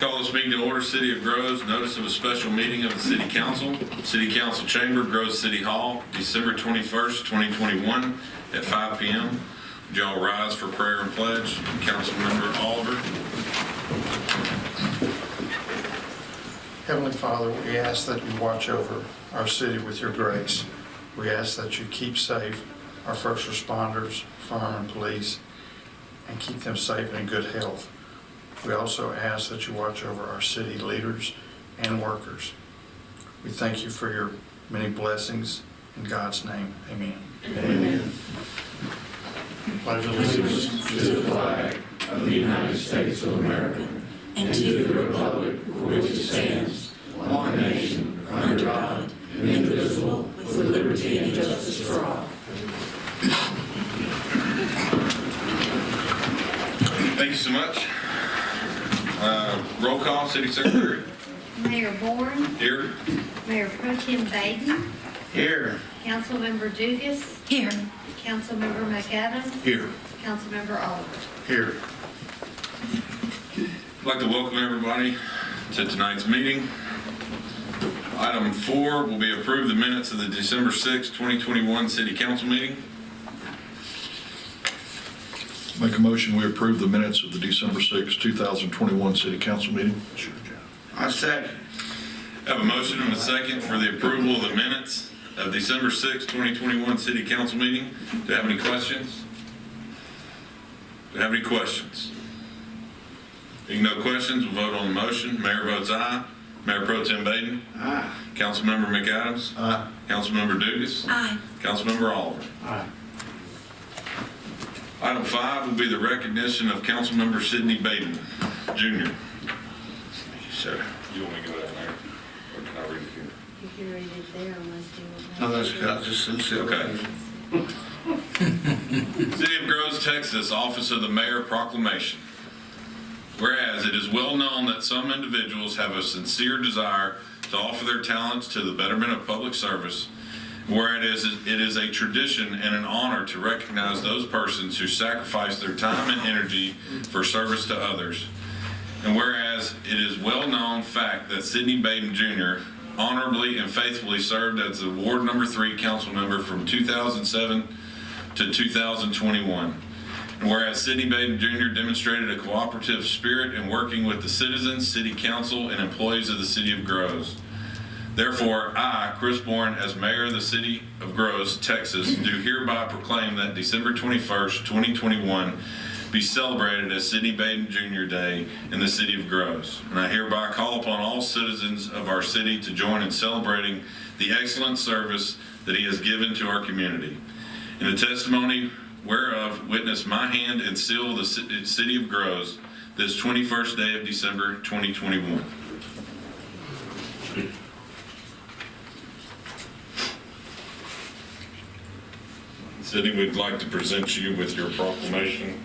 Call this meeting to order. City of Groves, notice of a special meeting of the City Council. City Council Chamber, Groves City Hall, December 21st, 2021 at 5 p.m. Would y'all rise for prayer and pledge? Councilmember Oliver. Heavenly Father, we ask that you watch over our city with your grace. We ask that you keep safe our first responders, firemen, police, and keep them safe and in good health. We also ask that you watch over our city leaders and workers. We thank you for your many blessings. In God's name, amen. Amen. Pledge allegiance To the flag of the United States of America and to the republic for which it stands, one nation, under God, indivisible, with liberty and justice for all. Thank you so much. Roll call, City Secretary. Mayor Bourne, Here. Mayor Pro Tem Baden, Here. Councilmember Dugas, Here. Councilmember McAdams, Here. Councilmember Oliver. here. I'd like to welcome everybody to tonight's meeting. Item 4 will be approve the minutes of the December 6, 2021 City Council meeting. Make a motion, we approve the minutes of the December 6, 2021 City Council meeting. I second. I have a motion and a second for the approval of the minutes of December 6, 2021 City Council meeting. Do you have any questions? Do you have any questions? Being no questions, we'll vote on the motion. Mayor votes aye. Mayor Pro Tem Baden. Aye. Councilmember McAdams. Aye. Councilmember Dugas. Aye. Councilmember Oliver. Aye. Item 5 will be the recognition of Councilmember Sidney Baden, Jr. Thank you, sir. You want me to go down there? Or can I read it here? You can read it there unless you want. No, that's good. Just Okay. City of Groves, Texas, Office of the Mayor Proclamation. Whereas it is well known that some individuals have a sincere desire to offer their talents to the betterment of public service, where it is a tradition and an honor to recognize those persons who sacrifice their time and energy for service to others. And whereas it is well known fact that Sidney Baden Jr. honorably and faithfully served as the Ward Number 3 council member from 2007 to 2021. And whereas Sidney Baden Jr. demonstrated a cooperative spirit in working with the citizens, city council, and employees of the city of Groves. Therefore, I, Chris Bourne, as mayor of the city of Groves, Texas, do hereby proclaim that December 21st, 2021 be celebrated as Sidney Baden Jr. Day in the city of Groves. And I hereby call upon all citizens of our city to join in celebrating the excellent service that he has given to our community. In the testimony whereof witness my hand and seal of the city of Groves this 21st day of December 2021. City would like to present you with your proclamation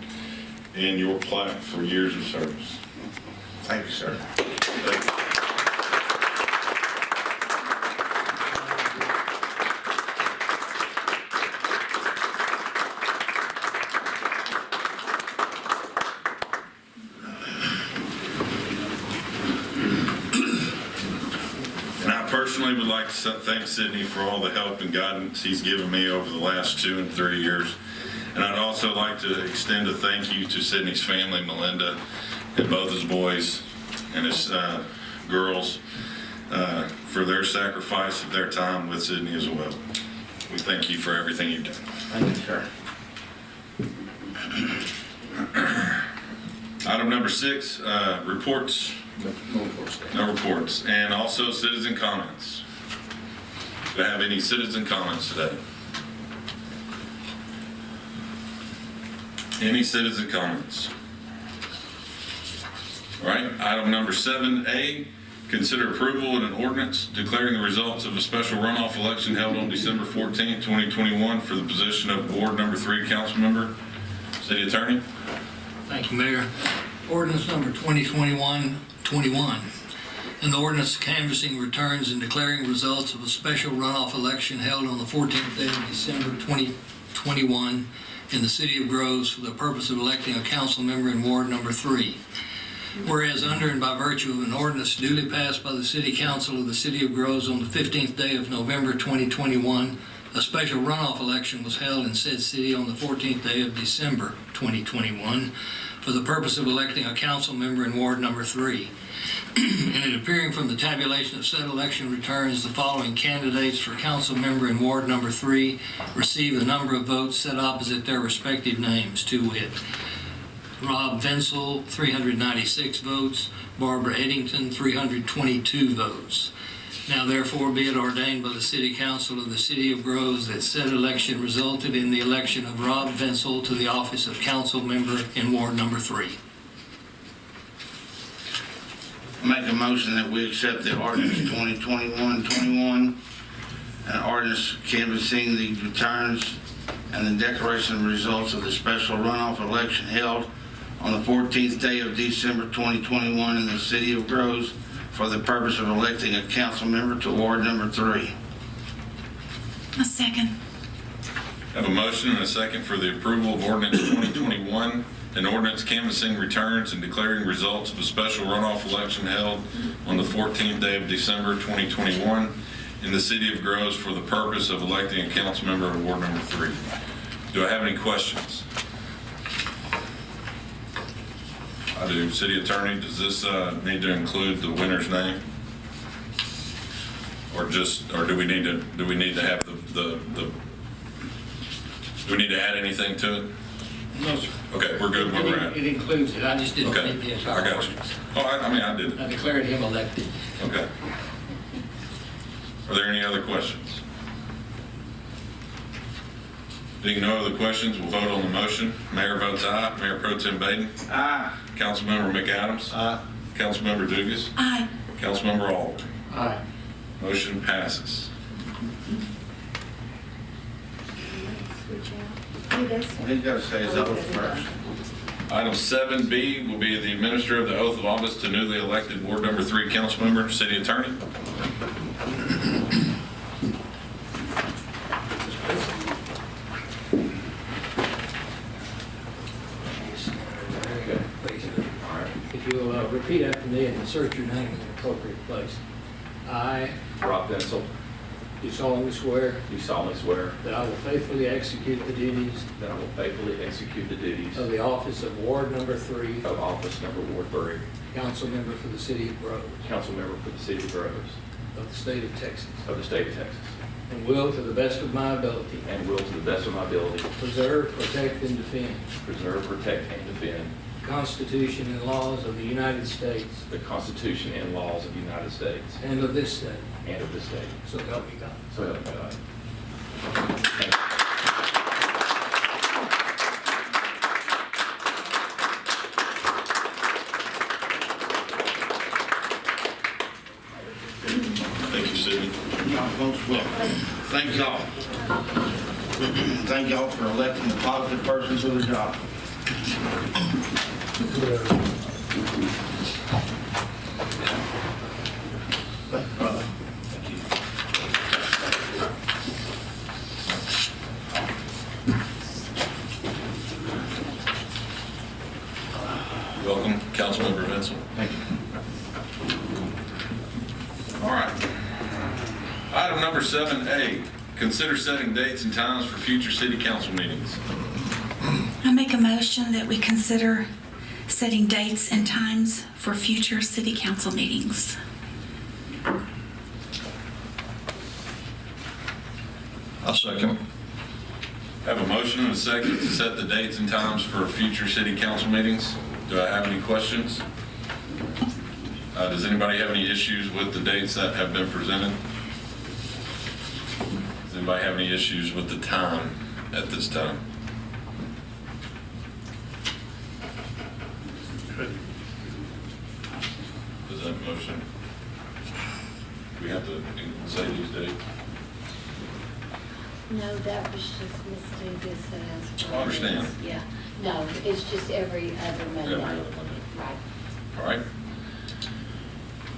and your plaque for years of service. Thank you, sir. And I personally would like to thank Sidney for all the help and guidance he's given me over the last 2 and 3 years. And I'd also like to extend a thank you to Sidney's family, Melinda, and both his boys and his girls for their sacrifice of their time with Sidney as well. We thank you for everything you've done. Thank you, sir. Item number 6, reports. No reports. And also citizen comments. Do I have any citizen comments today? Any citizen comments? All right, item number 7A, consider approval of an ordinance declaring the results of a special runoff election held on December 14, 2021 for the position of Ward Number 3 council member. City Attorney. Thank you, Mayor. Ordinance number 2021-21. An ordinance canvassing returns and declaring results of a special runoff election held on the 14th day of December 2021 in the city of Groves for the purpose of electing a council member in Ward Number 3. Whereas under and by virtue of an ordinance duly passed by the City Council of the City of Groves on the 15th day of November 2021, a special runoff election was held in said city on the 14th day of December 2021 for the purpose of electing a council member in Ward Number 3. And it appearing from the tabulation of said election returns, the following candidates for council member in Ward Number 3 received the number of votes set opposite their respective names, to wit: Rob Venzel, 396 votes; Barbara Eddington, 322 votes. Now therefore be it ordained by the City Council of the City of Groves that said election resulted in the election of Rob Venzel to the office of council member in Ward Number 3. Make a motion that we accept the ordinance 2021-21, an ordinance canvassing the returns and the declaration of results of the special runoff election held on the 14th day of December 2021 in the City of Groves for the purpose of electing a council member to Ward Number 3. A second. Have a motion and a second for the approval of ordinance 2021, an ordinance canvassing returns and declaring results of a special runoff election held on the 14th day of December 2021 in the City of Groves for the purpose of electing a council member in Ward Number 3. Do I have any questions? I do. City Attorney, does this need to include the winner's name? Or do we need to have do we need to add anything to it? No, sir. Okay, we're good where we're at. It includes it. I just didn't Okay, read the entire I got you. ordinance. Oh, I did it. I declared him elected. Okay. Are there any other questions? Being no other questions, we'll vote on the motion. Mayor votes aye. Mayor Pro Tem Baden. Aye. Councilmember McAdams. Aye. Councilmember Dugas. Aye. Councilmember Oliver. Aye. Motion passes. Do this one. He's got to say his oath first. Item 7B will be the administer of the oath of office to newly elected Ward Number 3 council member, City Attorney. If you'll repeat after me and insert your name in the appropriate place. I Rob Venzel, do solemnly swear do solemnly swear that I will faithfully execute the duties that I will faithfully execute the duties of the office of Ward Number 3, of office number Ward 3, council member for the City of Groves council member for the City of Groves of the state of Texas, of the state of Texas, and will, to the best of my ability, and will to the best of my ability preserve, protect, and defend preserve, protect, and defend the Constitution and laws of the United States the Constitution and laws of the United States and of this state. and of this state. So help me God. So help me God. Thank you. Thank you, Sidney. Y'all folks will. Thank y'all. Thank y'all for electing the positive person to the job. Welcome, Councilmember Venzel. Thank you. All right. Item number 7A, consider setting dates and times for future city council meetings. I make a motion that we consider setting dates and times for future city council meetings. I second. Have a motion and a second to set the dates and times for future city council meetings. Do I have any questions? Does anybody have any issues with the dates that have been presented? Does anybody have any issues with the time at this time? Does that motion, do we have to say these dates? No, that was just Ms. Dugas that asked for. I understand. this. Yeah, no, it's just every other Monday. Every other Monday. Right. All right.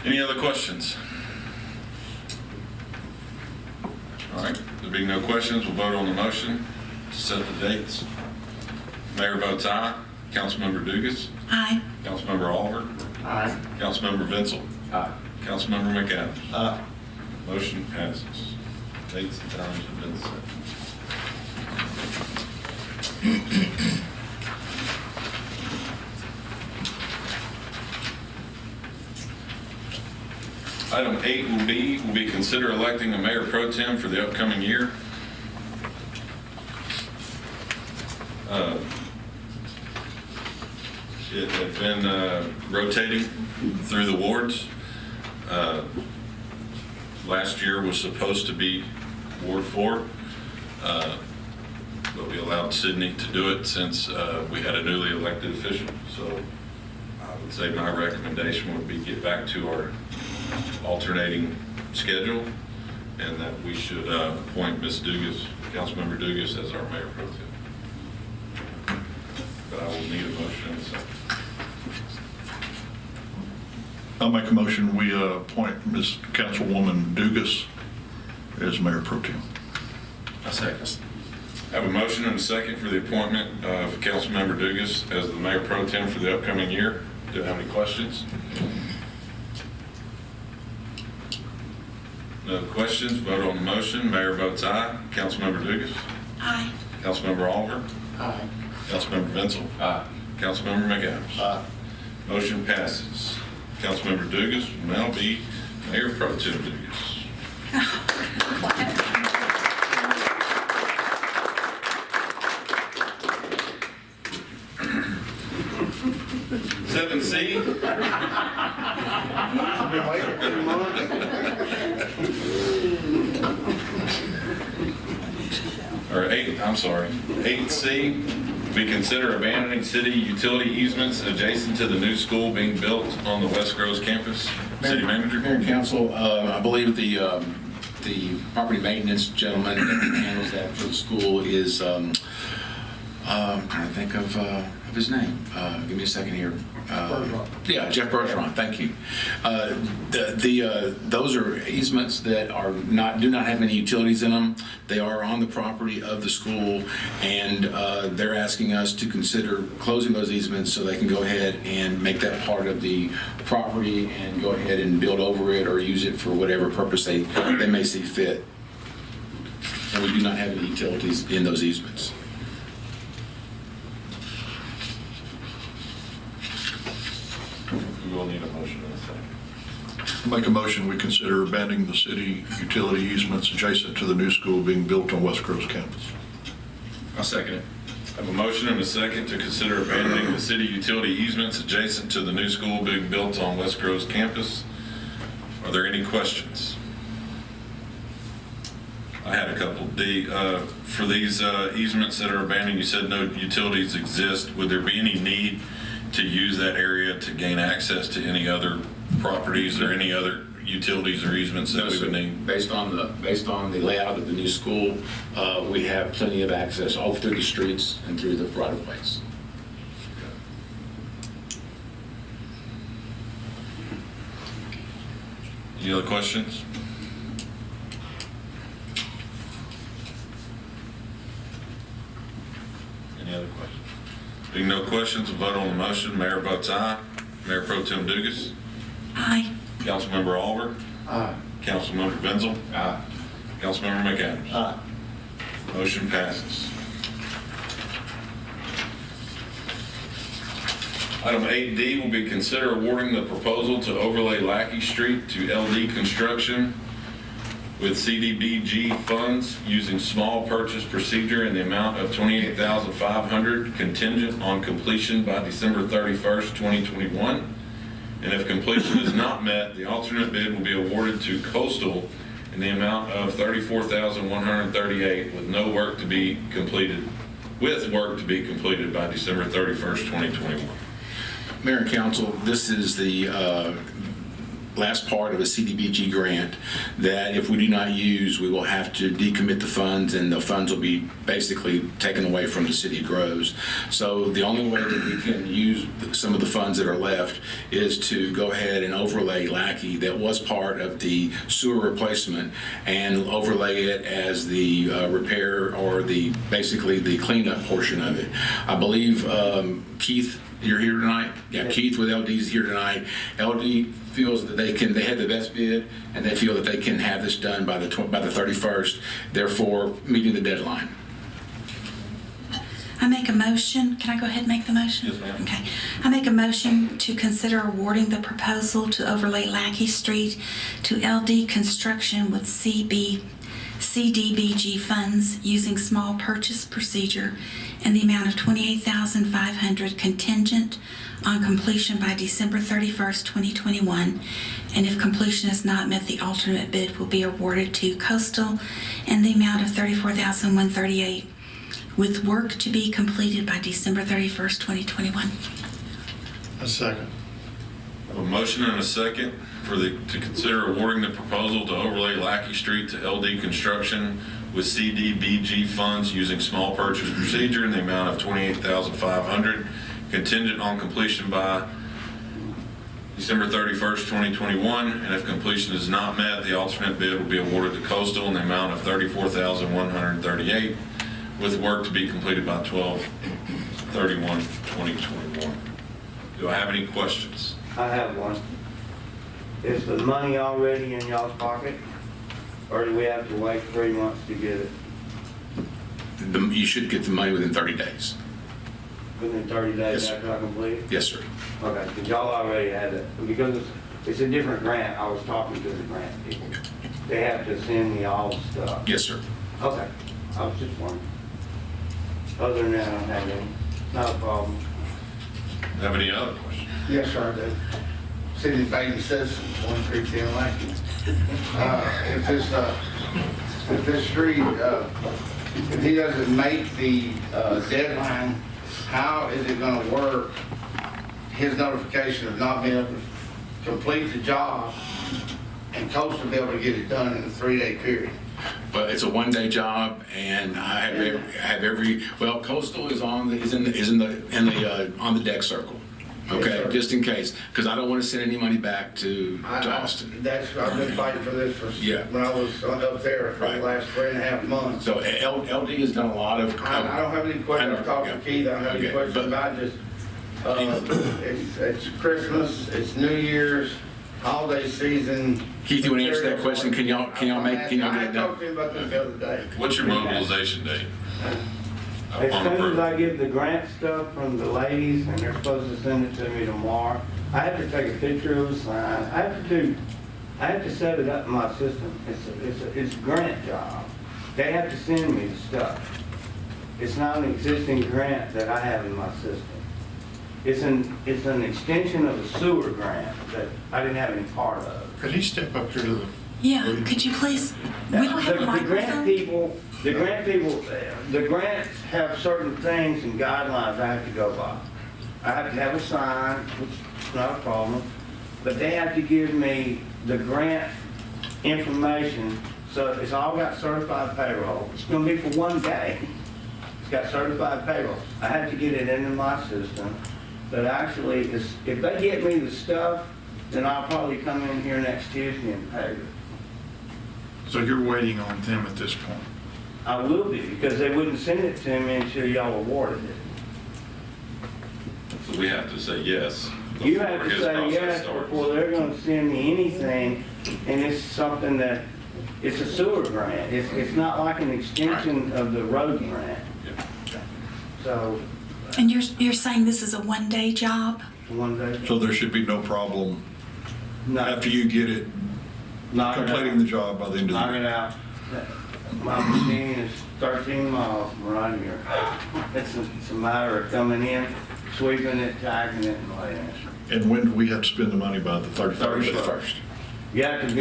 Any other questions? All right, there being no questions, we'll vote on the motion to set the dates. Mayor votes aye. Councilmember Dugas. Aye. Councilmember Oliver. Aye. Councilmember Wenzel. Aye. Councilmember McAdams. Aye. Motion passes. Dates and times have been set. Item 8 will be consider electing a mayor pro tem for the upcoming year. It had been rotating through the wards. Last year was supposed to be Ward 4, but we allowed Sydney to do it since we had a newly elected official. So I would say my recommendation would be get back to our alternating schedule, and that we should appoint Ms. Dugas, Councilmember Dugas, as our mayor pro tem. But I will need a motion in a second. I'll make a motion, we appoint Ms. Councilwoman Dugas as mayor pro tem. I second. I have a motion and a second for the appointment of Councilmember Dugas as the mayor pro tem for the upcoming year. Do you have any questions? No questions. Vote on the motion. Mayor votes aye. Councilmember Dugas. Aye. Councilmember Oliver. Aye. Councilmember Wenzel. Aye. Councilmember McAdams. Aye. Motion passes. Councilmember Dugas will now be Mayor Pro Tem Dugas. 7C. Or 8, I'm sorry. 8C, we consider abandoning city utility easements adjacent to the new school being built on the West Groves campus. City Manager? Mayor and Council, I believe the property maintenance gentleman that handles that for the school is, I'm trying to think of his name. Give me a second here. Yeah, Jeff Bergeron, thank you. Those are easements that do not have any utilities in them. They are on the property of the school, and they're asking us to consider closing those easements so they can go ahead and make that part of the property and go ahead and build over it or use it for whatever purpose they may see fit. And we do not have any utilities in those easements. We will need a motion in a second. Make a motion, we consider abandoning the city utility easements adjacent to the new school being built on West Groves campus. I'll second it. I have a motion and a second to consider abandoning the city utility easements adjacent to the new school being built on West Groves campus. Are there any questions? I had a couple. For these easements that are abandoned, you said no utilities exist. Would there be any need to use that area to gain access to any other properties or any other utilities or easements that we would need? Based on the layout of the new school, we have plenty of access all through the streets and through the right of ways. Any other questions? Any other questions? Being no questions, we'll vote on the motion. Mayor votes aye. Mayor Pro Tem Dugas. Aye. Councilmember Oliver. Aye. Councilmember Wenzel. Aye. Councilmember McAdams. Aye. Motion passes. Item 8D will be consider awarding the proposal to overlay Lackey Street to LD Construction with CDBG funds using small purchase procedure in the amount of $28,500 contingent on completion by December 31st, 2021. And if completion is not met, the alternate bid will be awarded to Coastal in the amount of $34,138 with work to be completed by December 31st, 2021. Mayor and Council, this is the last part of a CDBG grant that if we do not use, we will have to decommit the funds, and the funds will be basically taken away from the city of Groves. So the only way that we can use some of the funds that are left is to go ahead and overlay Lackey, that was part of the sewer replacement, and overlay it as the repair or basically the cleanup portion of it. I believe Keith, you're here tonight? Yeah, Keith with LD is here tonight. LD feels that they had the best bid, and they feel that they can have this done by the 31st, therefore meeting the deadline. I make a motion, can I go ahead and make the motion? Yes, ma'am. Okay. I make a motion to consider awarding the proposal to overlay Lackey Street to LD Construction with CDBG funds using small purchase procedure in the amount of $28,500 contingent on completion by December 31st, 2021. And if completion is not met, the alternate bid will be awarded to Coastal in the amount of $34,138, with work to be completed by December 31st, 2021. A second. I have a motion and a second to consider awarding the proposal to overlay Lackey Street to LD Construction with CDBG funds using small purchase procedure in the amount of $28,500, contingent on completion by December 31st, 2021, and if completion is not met, the alternate bid will be awarded to Coastal in the amount of $34,138, with work to be completed by 12/31/2021. Do I have any questions? I have one. Is the money already in y'all's pocket? Or do we have to wait 3 months to get it? You should get the money within 30 days. Within 30 days Yes, sir. after I complete it? Yes, sir. Okay, because y'all already had it. Because it's a different grant, I was talking to the grant people. They have to send me all the stuff. Yes, sir. Okay, I was just wondering. Other than that, I don't have any. Not a problem. Have any other questions? Yes, sir, I do. City of Bailey Citizen, 1310 Lackey. If this street, if he doesn't make the deadline, how is it gonna work? His notification of not being able to complete the job and Coastal be able to get it done in a 3-day period. But it's a one-day job, and I have every, well, Coastal is on the deck circle. Okay, Yes, sir. just in case, because I don't want to send any money back to Austin. I've been fighting for this Yeah. when I was up there for the Right. last 3.5 months. So LD has done a lot of. I don't have any questions. I've talked to Keith, I don't have any Okay, questions but- about just, it's Christmas, it's New Year's, holiday season. Keith, you want to answer that question? Can y'all get it I done? talked to him about this the other day. What's your mobilization date? As Upon soon as approval. I get the grant stuff from the ladies, and they're supposed to send it to me tomorrow, I have to take a picture of the sign. I have to set it up in my system. It's a grant job. They have to send me the stuff. It's not an existing grant that I have in my system. It's an extension of a sewer grant that I didn't have any part of. Could he step up here to the? Yeah, could you please? We don't have a The grant microphone. the grants have certain things and guidelines I have to go by. I have to have a sign, which is not a problem, but they have to give me the grant information, so it's all got certified payroll. It's gonna be for one day. It's got certified payroll. I have to get it into my system, but actually, if they get me the stuff, then I'll probably come in here next Tuesday and pay it. So you're waiting on them at this point? I will be, because they wouldn't send it to me until y'all awarded it. So we have to say yes. You have to before his say process yes starts. before they're gonna send me anything, and it's something that, it's a sewer grant. It's not like an extension of the road grant. Yeah. So, And you're saying this is a one-day job? one day, So there should be no problem after you get it, knock it completing out. the job by the end of the Knock year. it out. My machine is 13 miles from right here. It's a matter of coming in, sweeping it, tagging it, and laying it. And when do we have to spend the money by the 31st? 31st. You have to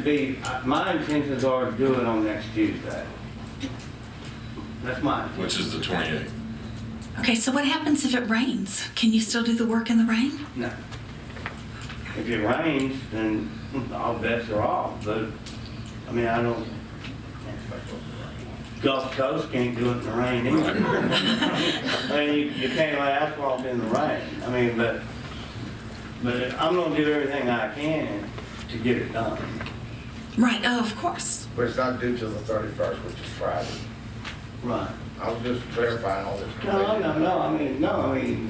be, my intentions are to do it on next Tuesday. That's mine. Which is the 28th. Okay, so what happens if it rains? Can you still do the work in the rain? No. If it rains, then all bets are off, but, I mean, I don't, Gulf Coast can't do it in the rain either. I mean, you can't lay asphalt in the rain, I mean, but I'm gonna do everything I can to get it done. Right, oh, of course. But it's not due till the 31st, which is Friday. Right. I was just verifying all this. No, I mean,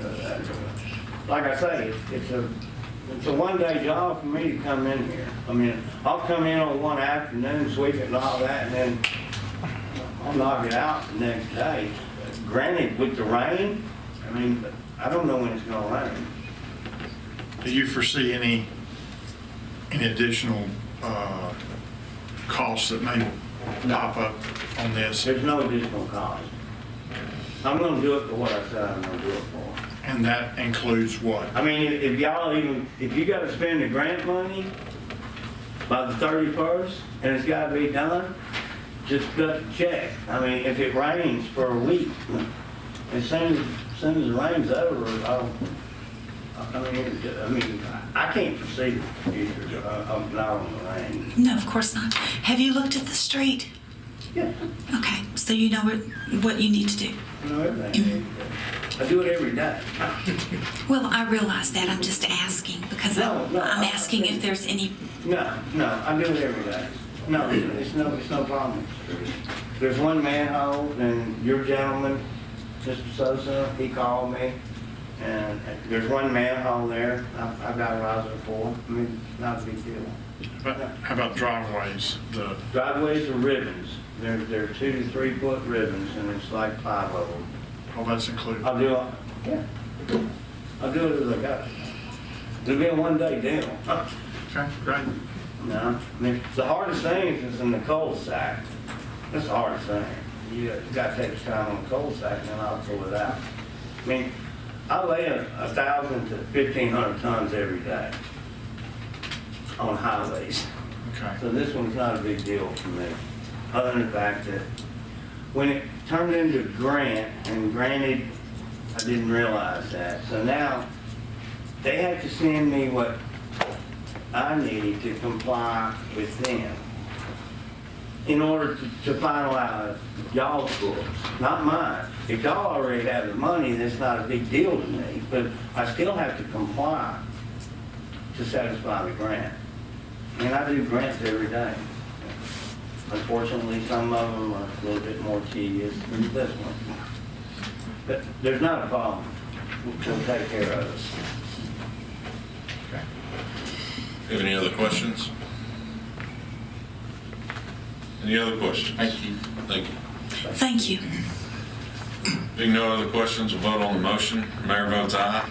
like I say, it's a one-day job for me to come in here. I mean, I'll come in on one afternoon, sweep it and all that, and then I'll knock it out the next day. Granted, with the rain, I mean, I don't know when it's gonna rain. Do you foresee any additional costs that may pop up on this? There's no additional cost. I'm gonna do it for what I said I'm gonna do it for. And that includes what? I mean, if you gotta spend the grant money by the 31st, and it's gotta be done, just cut the check. I mean, if it rains for a week, as soon as the rain's over, I mean, I can't foresee the future, I'm not on the rain. No, of course not. Have you looked at the street? Yeah, Okay, so you know what you need to do. I know everything. I do it every day. Well, I realize that. I'm just asking because No, I'm asking if there's any. No, I do it every day. No, it's no problem. There's one manhole, and your gentleman, Mr. Sosa, he called me, and there's one manhole there. I've got a riser for. I mean, not a big deal. How about driveways? The Driveways are ribbons. They're 2 to 3 foot ribbons, and it's like 5 of them. all that's included. I'll do it. Yeah. I'll do it as I got it. It'll be a one-day deal. Okay, great. No, I mean, the hardest thing is in the cul-de-sac. That's the hardest thing. You gotta take your time on the cul-de-sac, and then I'll pull it out. I mean, I lay 1,000 to 1,500 tons every day on highways. Okay. So this one's not a big deal for me, other than the fact that when it turned into a grant, and granted, I didn't realize that. So now, they have to send me what I need to comply with them in order to finalize y'all's books, not mine. If y'all already have the money, that's not a big deal to me, but I still have to comply to satisfy the grant. And I do grants every day. Unfortunately, some of them are a little bit more tedious than this one. But there's not a problem. We'll take care of it. Have any other questions? Any other questions? Thank you. Thank you. Thank you. Being no other questions, we'll vote on the motion. Mayor votes aye.